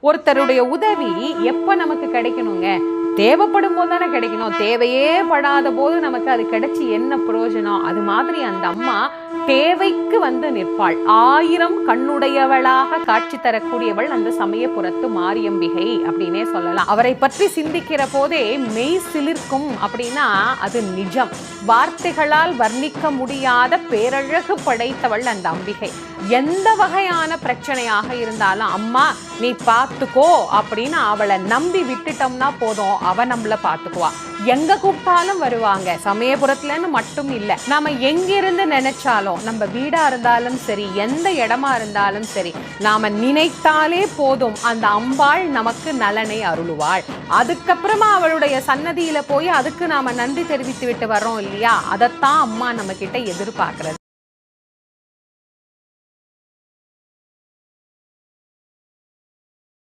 ஒருத்தருடைய உதவி எப்ப நமக்கு கிடைக்கணுங்க? தேவைப்படும் போது தானே கிடைக்கணும். தேவையே படாத போது நமக்கு அது கிடைச்சி என்ன பிரயோஜனம்? அது மாதிரி அந்த அம்மா தேவைக்கு வந்து நிற்பாள். 1000 கண்ணுடையவளாக காட்சி தரக்கூடியவள் அந்த சமயபுரத்து மாரியம்பிகை அப்படின்னே சொல்லலாம். அவரை பற்றி சிந்திக்கிற போதே மெய் சிலிர்க்கும் அப்படின்னா அது நிஜம். வார்த்தைகளால் வர்ணிக்க முடியாத பேரழகு படைத்தவள் அந்த அம்பிகை. எந்த வகையான பிரச்சனையாக இருந்தாலும் அம்மா நீ பார்த்துக்கோ அப்படின்னு அவளை நம்பி விட்டுட்டோம்னா போதும், அவ நம்மள பார்த்துக்குவா. எங்க கூப்பிட்டாலும் வருவாங்க. சமயபுரத்துலன்னு மட்டும் இல்லை, நாம எங்கிருந்து நினைச்சாலும், நம்ம வீடா இருந்தாலும் சரி, எந்த இடமா இருந்தாலும் சரி, நாம நினைத்தாலே போதும் அந்த அம்பாள் நமக்கு நலனை அருளுவாள். அதுக்கப்புறமா அவளுடைய சன்னதியில போய் அதுக்கு நாம நன்றி தெரிவித்து விட்டு வர்றோம் இல்லையா? அதைத்தான் அம்மா நம்ம கிட்ட எதிர்பார்க்கறது.